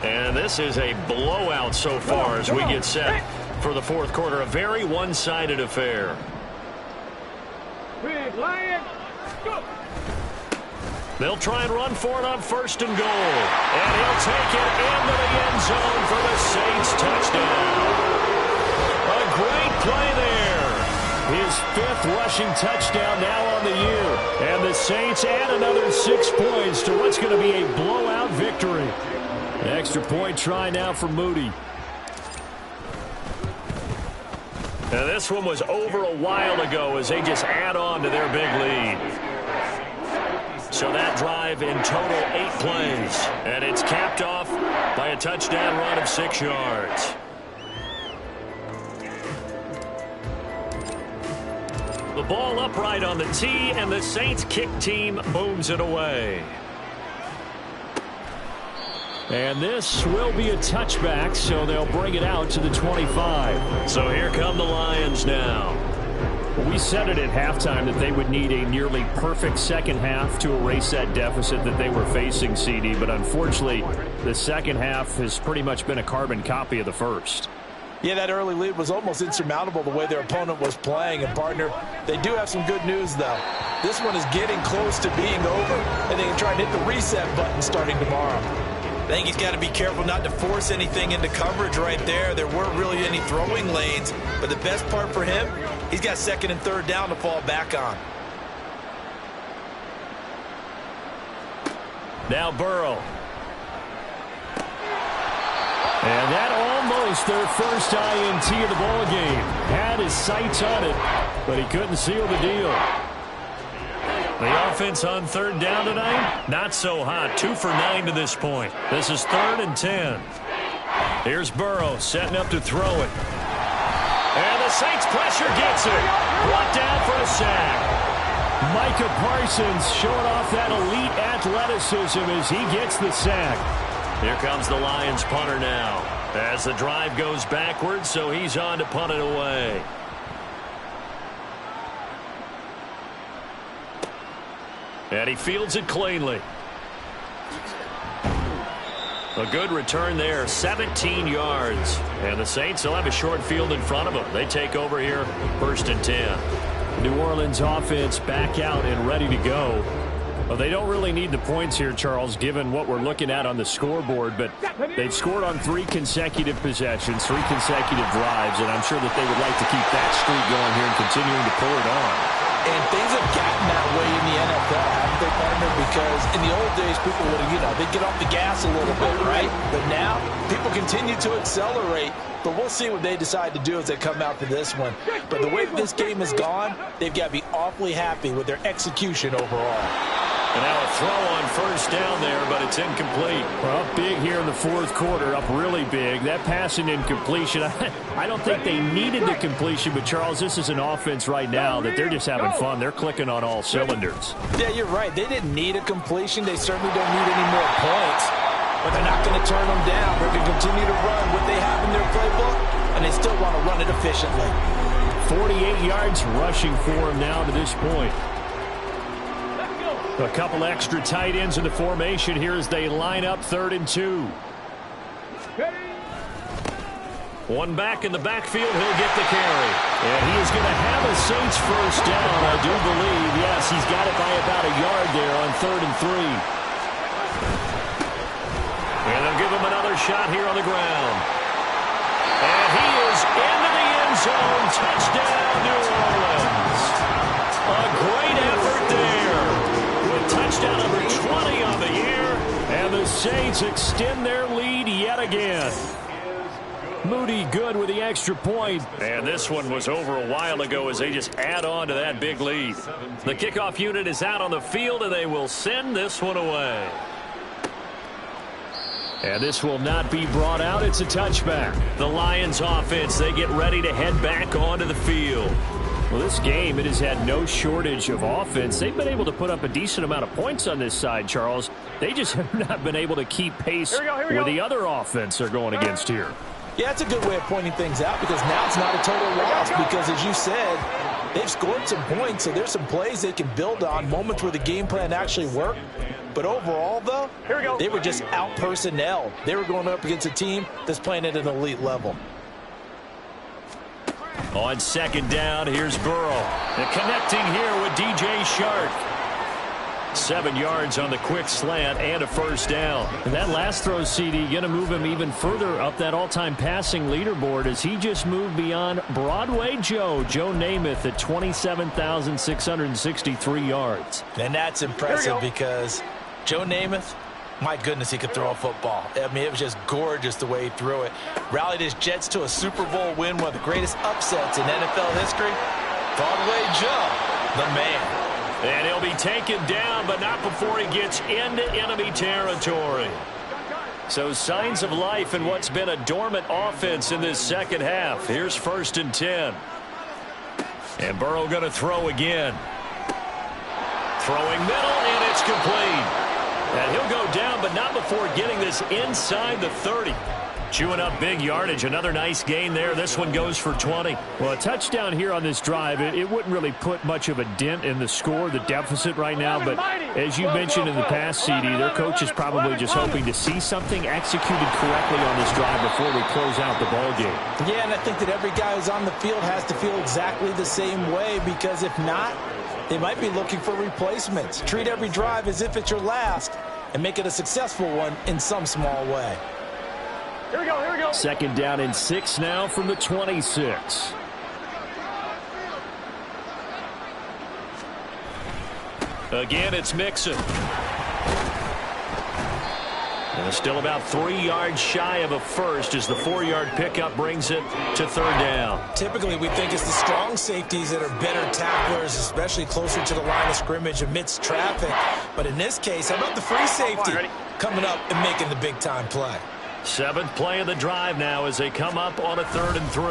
And this is a blowout so far as we get set for the 4th quarter. A very one-sided affair. Big Lion, go! They'll try and run for it on 1st and goal. And he'll take it into the end zone for the Saints touchdown. A great play there. His 5th rushing touchdown now on the year. And the Saints add another 6 points to what's going to be a blowout victory. An extra point try now for Moody. Now this one was over a while ago as they just add on to their big lead. So that drive in total 8 plays. And it's capped off by a touchdown run of 6 yards. The ball upright on the tee, and the Saints kick team booms it away. And this will be a touchback, so they'll bring it out to the 25. So here come the Lions now. We said it at halftime that they would need a nearly perfect second half to erase that deficit that they were facing, CD. But unfortunately, the second half has pretty much been a carbon copy of the first. Yeah, that early lead was almost insurmountable the way their opponent was playing. And, partner, they do have some good news, though. This one is getting close to being over, and they can try and hit the reset button starting tomorrow. I think he's got to be careful not to force anything into coverage right there. There weren't really any throwing lanes, but the best part for him, he's got 2nd and 3rd down to fall back on. Now Burrow. And that almost their first INT of the ball game. Had his sights on it, but he couldn't seal the deal. The offense on 3rd down tonight, not so hot. 2 for 9 to this point. This is 3rd and 10. Here's Burrow setting up to throw it. And the Saints pressure gets it. Brought down for a sack. Micah Parsons showing off that elite athleticism as he gets the sack. Here comes the Lions punter now. As the drive goes backwards, so he's on to punt it away. And he fields it cleanly. A good return there, 17 yards. And the Saints will have a short field in front of them. They take over here, 1st and 10. New Orleans offense back out and ready to go. Well, they don't really need the points here, Charles, given what we're looking at on the scoreboard, but they've scored on 3 consecutive possessions, 3 consecutive drives, and I'm sure that they would like to keep that streak going here and continuing to pull it on. And things have gotten that way in the NFL, haven't they, partner? Because in the old days, people would, they'd get off the gas a little bit, right? But now, people continue to accelerate. But we'll see what they decide to do as they come out to this one. But the way this game has gone, they've got to be awfully happy with their execution overall. And now a throw on first down there, but it's incomplete. Well, up big here in the fourth quarter, up really big. That passing incompletion, I don't think they needed the completion, but, Charles, this is an offense right now that they're just having fun. They're clicking on all cylinders. Yeah, you're right. They didn't need a completion. They certainly don't need any more points. But they're not going to turn them down. They're going to continue to run what they have in their playbook, and they still want to run it efficiently. 48 yards rushing for him now to this point. A couple extra tight ends in the formation here as they line up 3rd and 2. One back in the backfield. He'll get the carry. And he is going to have a Saints first down, I do believe. Yes, he's got it by about a yard there on 3rd and 3. And they'll give him another shot here on the ground. And he is into the end zone. Touchdown, New Orleans. A great effort there. Touchdown number 20 on the year, and the Saints extend their lead yet again. Moody good with the extra point. And this one was over a while ago as they just add on to that big lead. The kickoff unit is out on the field, and they will send this one away. And this will not be brought out. It's a touchback. The Lions offense, they get ready to head back onto the field. Well, this game, it has had no shortage of offense. They've been able to put up a decent amount of points on this side, Charles. They just have not been able to keep pace with the other offense they're going against here. Yeah, it's a good way of pointing things out because now it's not a total loss because, as you said, they've scored some points, so there's some plays they can build on, moments where the game plan actually worked. But overall, though, they were just out-personnel. They were going up against a team that's playing at an elite level. On 2nd down, here's Burrow. And connecting here with DJ Shark. 7 yards on the quick slant and a first down. And that last throw, CD, going to move him even further up that all-time passing leaderboard as he just moved beyond Broadway Joe Namath at 27,663 yards. And that's impressive because Joe Namath, my goodness, he could throw a football. I mean, it was just gorgeous the way he threw it. Rallied his Jets to a Super Bowl win, one of the greatest upsets in NFL history. Broadway Joe, the man. And he'll be taken down, but not before he gets into enemy territory. So signs of life in what's been a dormant offense in this second half. Here's 1st and 10. And Burrow going to throw again. Throwing middle, and it's complete. And he'll go down, but not before getting this inside the 30. Chewing up big yardage. Another nice gain there. This one goes for 20. Well, a touchdown here on this drive, it wouldn't really put much of a dent in the score, the deficit right now. But as you mentioned in the past, CD, their coach is probably just hoping to see something executed correctly on this drive before we close out the ball game. Yeah, and I think that every guy who's on the field has to feel exactly the same way because if not, they might be looking for replacements. Treat every drive as if it's your last and make it a successful one in some small way. Here we go. 2nd down and 6 now from the 26. Again, it's Mixon. And still about 3 yards shy of a first as the 4-yard pickup brings it to 3rd down. Typically, we think it's the strong safeties that are better tacklers, especially closer to the line of scrimmage amidst traffic. But in this case, how about the free safety coming up and making the big-time play? 7th play of the drive now as they come up on a 3rd and 3.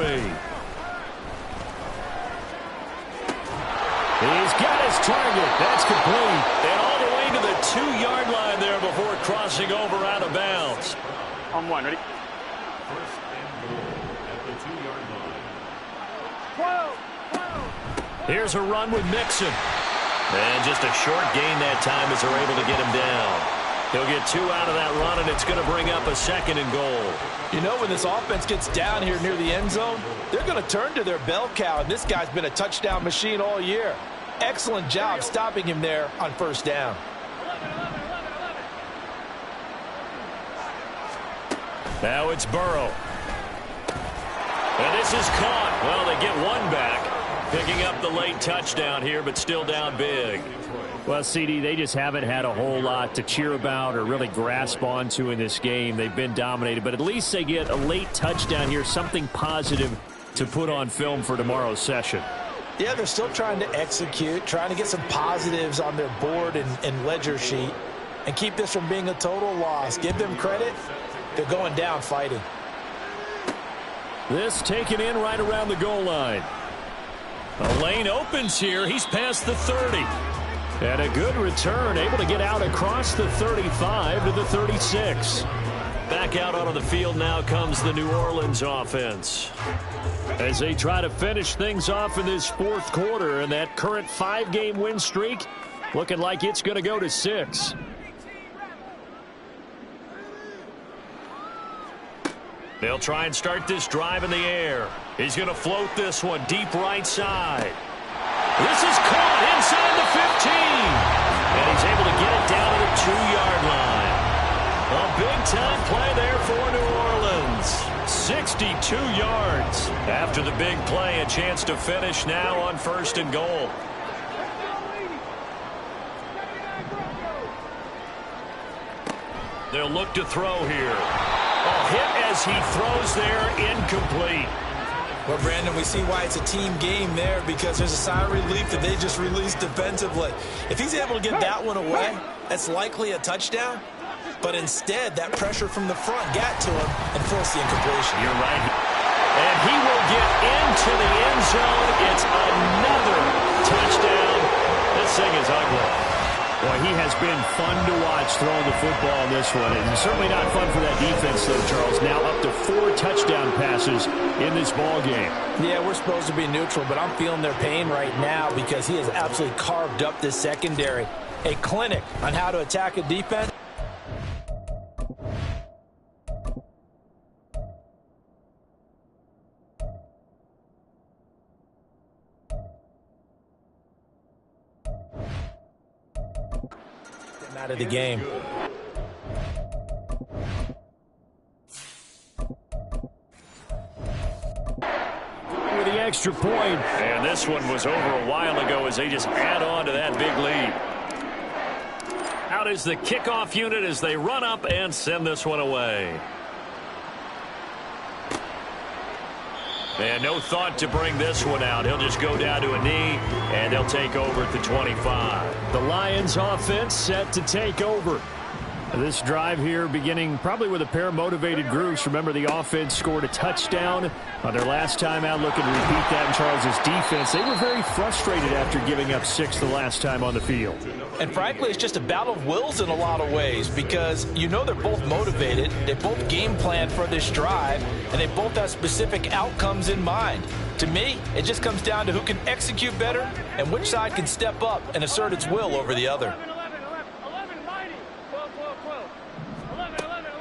He's got his target. That's complete. And all the way to the 2-yard line there before crossing over out of bounds. On 1, ready? 12. Here's a run with Mixon. And just a short gain that time as they're able to get him down. He'll get 2 out of that run, and it's going to bring up a 2nd and goal. You know, when this offense gets down here near the end zone, they're going to turn to their bell cow, and this guy's been a touchdown machine all year. Excellent job stopping him there on 1st down. Now it's Burrow. And this is caught. Well, they get one back. Picking up the late touchdown here, but still down big. Well, CD, they just haven't had a whole lot to cheer about or really grasp onto in this game. They've been dominated, but at least they get a late touchdown here, something positive to put on film for tomorrow's session. Yeah, they're still trying to execute, trying to get some positives on their board and ledger sheet and keep this from being a total loss. Give them credit. They're going down fighting. This taken in right around the goal line. A lane opens here. He's past the 30. And a good return, able to get out across the 35 to the 36. Back out onto the field now comes the New Orleans offense. As they try to finish things off in this fourth quarter, and that current 5-game win streak looking like it's going to go to 6. They'll try and start this drive in the air. He's going to float this one deep right side. This is caught inside the 15. And he's able to get it down to the 2-yard line. A big-time play there for New Orleans. 62 yards. After the big play, a chance to finish now on 1st and goal. They'll look to throw here. A hit as he throws there, incomplete. Well, Brandon, we see why it's a team game there, because there's a sigh of relief that they just released defensively. If he's able to get that one away, that's likely a touchdown. But instead, that pressure from the front got to him and forced the incompletion. You're right. And he will get into the end zone. It's another touchdown. This thing is ugly. Boy, he has been fun to watch throwing the football in this one. And certainly not fun for that defense, though, Charles. Now up to 4 touchdown passes in this ball game. Yeah, we're supposed to be neutral, but I'm feeling their pain right now because he has absolutely carved up this secondary. A clinic on how to attack a defense. Out of the game. With the extra point. And this one was over a while ago as they just add on to that big lead. Out is the kickoff unit as they run up and send this one away. And no thought to bring this one out. He'll just go down to a knee, and they'll take over at the 25. The Lions offense set to take over. This drive here beginning probably with a pair of motivated groups. Remember, the offense scored a touchdown on their last time out, looking to repeat that in Charles's defense. They were very frustrated after giving up 6 the last time on the field. And frankly, it's just a battle of wills in a lot of ways, because you know they're both motivated, they both game plan for this drive, and they both have specific outcomes in mind. To me, it just comes down to who can execute better and which side can step up and assert its will over the other.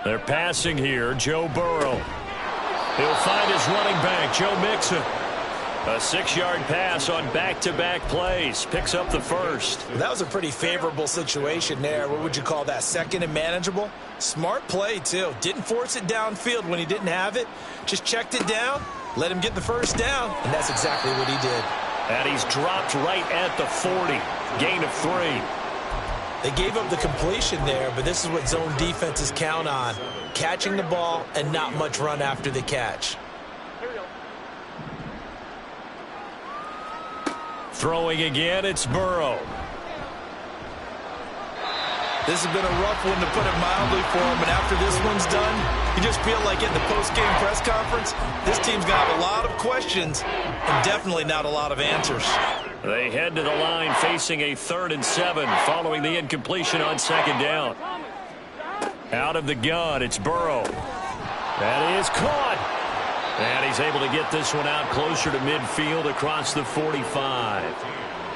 They're passing here, Joe Burrow. He'll find his running back, Joe Mixon. A 6-yard pass on back-to-back plays. Picks up the first. That was a pretty favorable situation there. What would you call that? Second and manageable? Smart play, too. Didn't force it downfield when he didn't have it. Just checked it down, let him get the first down, and that's exactly what he did. And he's dropped right at the 40. Gain of 3. They gave up the completion there, but this is what zone defenses count on. Catching the ball and not much run after the catch. Throwing again, it's Burrow. This has been a rough one, to put it mildly, for him, and after this one's done, you just feel like in the post-game press conference, this team's going to have a lot of questions and definitely not a lot of answers. They head to the line facing a 3rd and 7 following the incompletion on 2nd down. Out of the gun, it's Burrow. That is caught. And he's able to get this one out closer to midfield across the 45.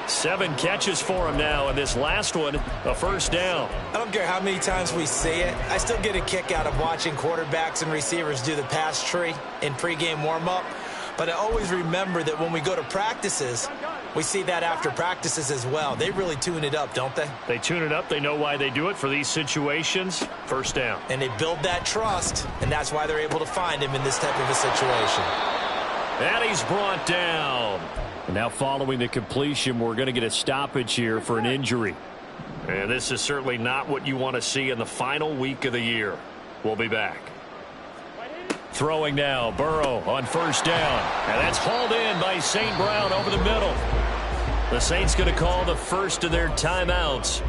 7 catches for him now, and this last one, a first down. I don't care how many times we say it, I still get a kick out of watching quarterbacks and receivers do the pass tree in pregame warm-up. But I always remember that when we go to practices, We see that after practices as well. They really tune it up, don't they? They tune it up. They know why they do it for these situations. First down. And they build that trust, and that's why they're able to find him in this type of a situation. And he's brought down. And now following the completion, we're going to get a stoppage here for an injury. And this is certainly not what you want to see in the final week of the year. We'll be back. Throwing now, Burrow on first down. And that's hauled in by St. Brown over the middle. The Saints going to call the first of their timeouts.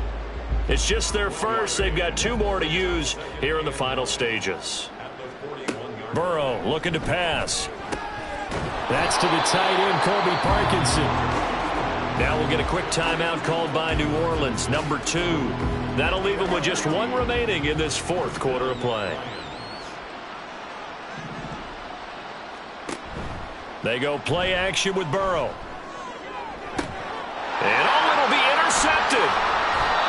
It's just their first. They've got 2 more to use here in the final stages. Burrow looking to pass. That's to the tight end, Colby Parkinson. Now we'll get a quick timeout called by New Orleans, number 2. That'll leave them with just 1 remaining in this 4th quarter of play. They go play action with Burrow. And it'll be intercepted.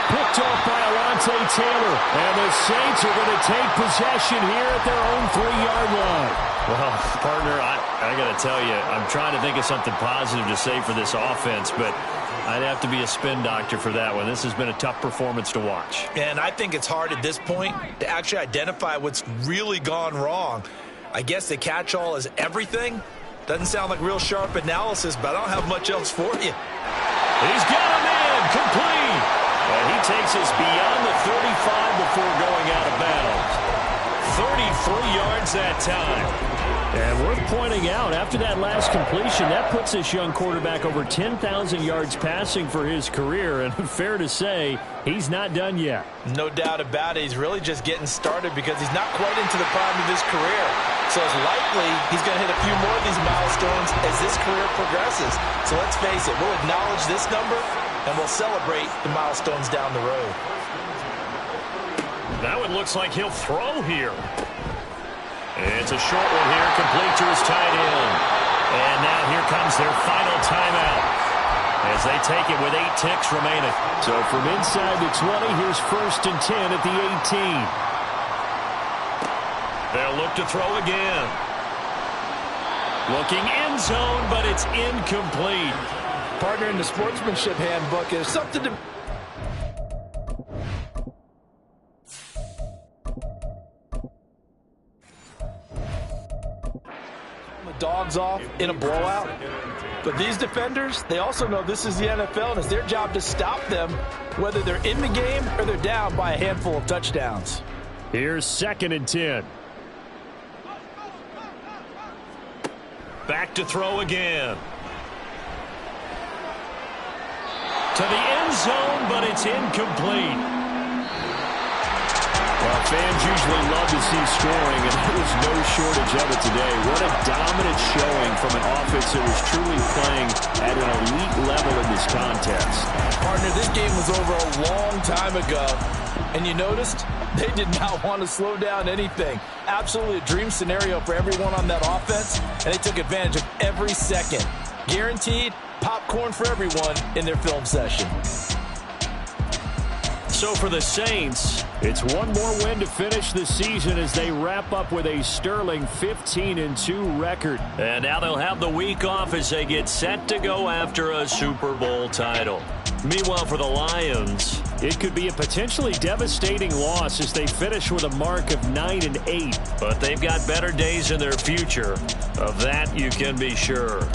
Picked off by Alontae Taylor. And the Saints are going to take possession here at their own 3-yard line. Well, partner, I got to tell you, I'm trying to think of something positive to say for this offense, but I'd have to be a spin doctor for that one. This has been a tough performance to watch. And I think it's hard at this point to actually identify what's really gone wrong. I guess the catch-all is everything. Doesn't sound like real sharp analysis, but I don't have much else for you. He's got him in, complete. And he takes us beyond the 35 before going out of bounds. 33 yards that time. And worth pointing out, after that last completion, that puts this young quarterback over 10,000 yards passing for his career. And fair to say, he's not done yet. No doubt about it. He's really just getting started because he's not quite into the prime of his career. So it's likely he's going to hit a few more of these milestones as this career progresses. So let's face it, we'll acknowledge this number and we'll celebrate the milestones down the road. That one looks like he'll throw here. It's a short one here, complete to his tight end. And now here comes their final timeout as they take it with 8 ticks remaining. So from inside the 20, here's 1st and 10 at the 18. They'll look to throw again. Looking end zone, but it's incomplete. Partner, in the sportsmanship handbook, there's something to... dogs off in a blowout. But these defenders, they also know this is the NFL, and it's their job to stop them, whether they're in the game or they're down by a handful of touchdowns. Here's 2nd and 10. Back to throw again. To the end zone, but it's incomplete. Well, fans usually love to see scoring, and there was no shortage of it today. What a dominant showing from an offense that was truly playing at an elite level in this contest. Partner, this game was over a long time ago, and you noticed they did not want to slow down anything. Absolutely a dream scenario for everyone on that offense, and they took advantage of every second. Guaranteed popcorn for everyone in their film session. So for the Saints, it's one more win to finish the season as they wrap up with a sterling 15-2 record. And now they'll have the week off as they get set to go after a Super Bowl title. Meanwhile, for the Lions, it could be a potentially devastating loss as they finish with a mark of 9-8. But they've got better days in their future. Of that, you can be sure.